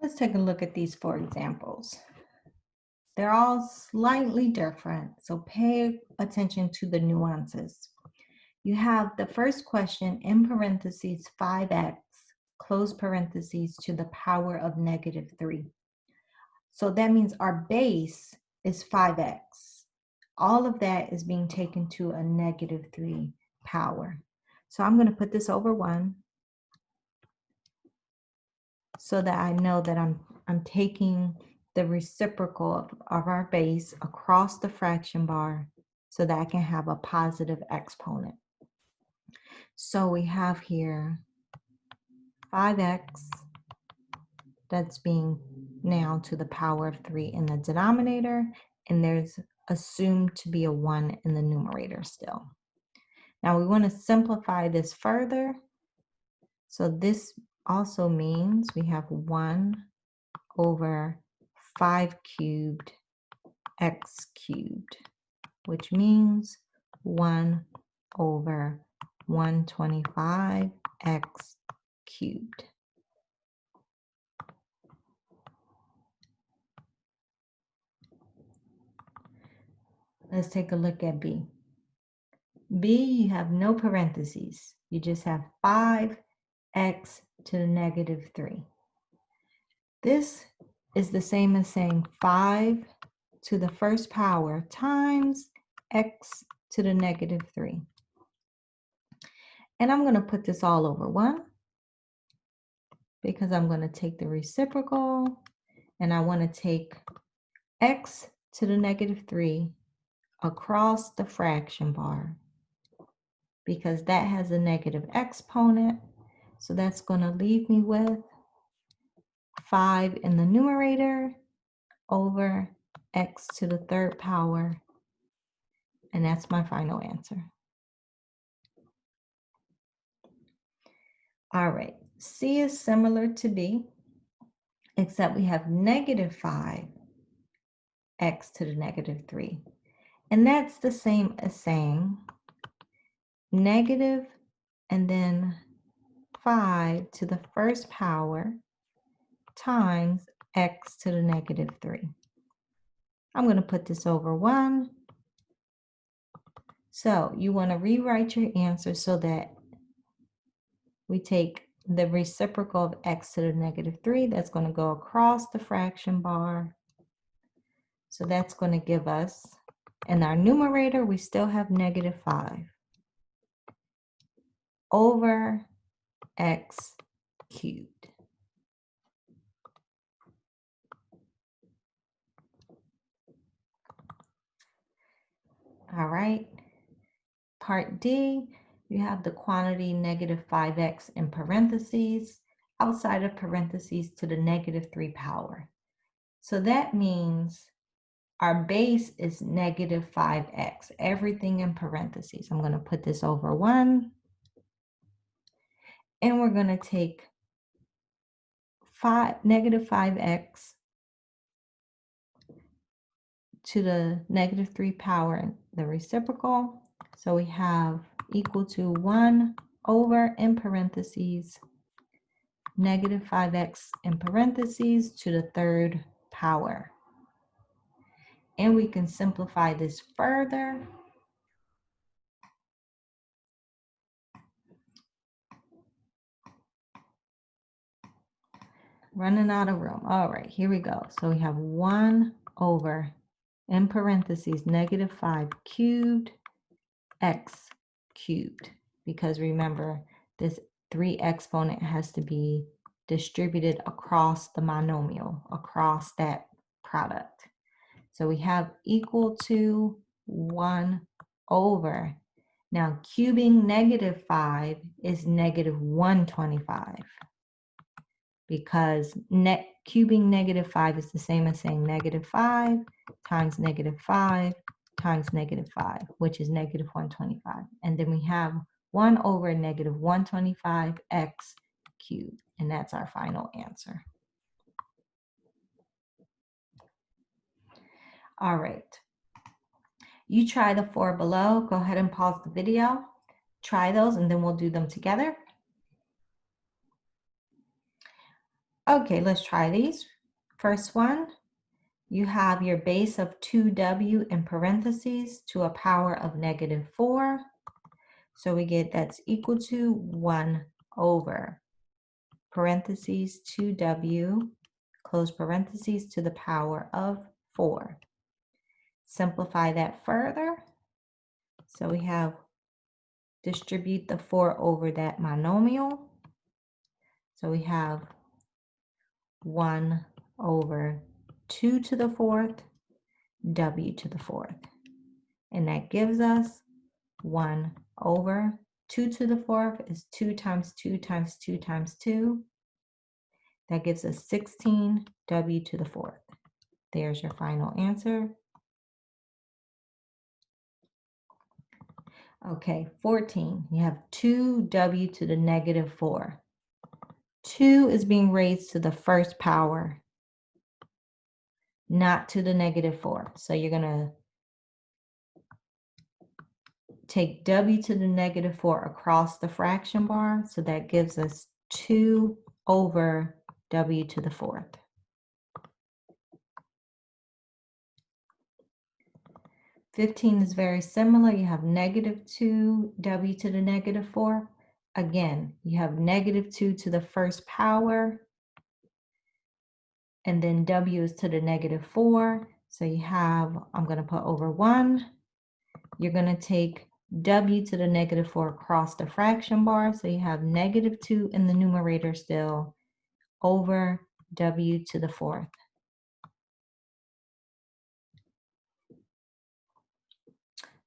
Let's take a look at these four examples. They're all slightly different, so pay attention to the nuances. You have the first question in parentheses 5x, close parentheses, to the power of -3. So that means our base is 5x. All of that is being taken to a -3 power. So I'm going to put this over 1 so that I know that I'm taking the reciprocal of our base across the fraction bar so that I can have a positive exponent. So we have here 5x that's being now to the power of 3 in the denominator, and there's assumed to be a 1 in the numerator still. Now we want to simplify this further. So this also means we have 1 over 5 cubed x cubed, which means 1 over 125 x cubed. Let's take a look at B. B, you have no parentheses. You just have 5x to the -3. This is the same as saying 5 to the first power times x to the -3. And I'm going to put this all over 1 because I'm going to take the reciprocal and I want to take x to the -3 across the fraction bar because that has a negative exponent. So that's going to leave me with 5 in the numerator over x to the 3rd power. And that's my final answer. All right, C is similar to B, except we have -5 x to the -3. And that's the same as saying negative and then 5 to the 1st power times x to the -3. I'm going to put this over 1. So you want to rewrite your answer so that we take the reciprocal of x to the -3. That's going to go across the fraction bar. So that's going to give us, in our numerator, we still have -5 over x cubed. All right. Part D, you have the quantity -5x in parentheses, outside of parentheses to the -3 power. So that means our base is -5x, everything in parentheses. I'm going to put this over 1. And we're going to take -5x to the -3 power, the reciprocal. So we have equal to 1 over, in parentheses, -5x in parentheses to the 3rd power. And we can simplify this further. Running out of room. All right, here we go. So we have 1 over, in parentheses, -5 cubed x cubed. Because remember, this 3 exponent has to be distributed across the monomial, across that product. So we have equal to 1 over. Now, cubing -5 is -125 because cubing -5 is the same as saying -5 times -5 times -5, which is -125. And then we have 1 over -125 x cubed, and that's our final answer. All right. You try the 4 below. Go ahead and pause the video. Try those, and then we'll do them together. Okay, let's try these. First one, you have your base of 2w in parentheses to a power of -4. So we get that's equal to 1 over parentheses 2w, close parentheses, to the power of 4. Simplify that further. So we have distribute the 4 over that monomial. So we have 1 over 2 to the 4th, w to the 4th. And that gives us 1 over 2 to the 4th is 2 times 2 times 2 times 2. That gives us 16 w to the 4th. There's your final answer. Okay, 14. You have 2w to the -4. 2 is being raised to the first power, not to the -4. So you're going to take w to the -4 across the fraction bar. So that gives us 2 over w to the 4th. 15 is very similar. You have -2 w to the -4. Again, you have -2 to the first power, and then w is to the -4. So you have, I'm going to put over 1. You're going to take w to the -4 across the fraction bar. So you have -2 in the numerator still over w to the 4th.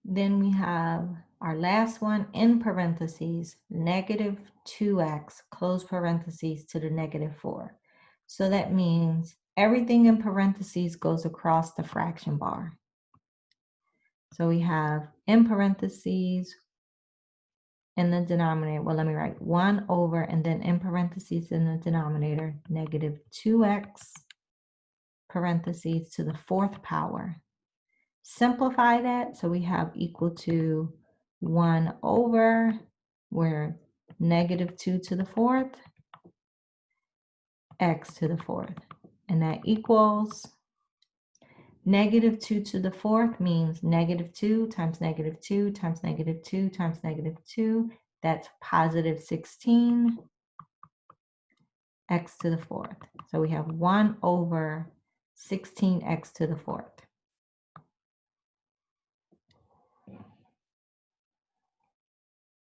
Then we have our last one in parentheses, -2x, close parentheses, to the -4. So that means everything in parentheses goes across the fraction bar. So we have in parentheses in the denominator, well, let me write 1 over, and then in parentheses in the denominator, -2x, parentheses, to the 4th power. Simplify that, so we have equal to 1 over, where -2 to the 4th, x to the 4th. And that equals -2 to the 4th means -2 times -2 times -2 times -2. That's +16 x to the 4th. So we have 1 over 16x to the 4th.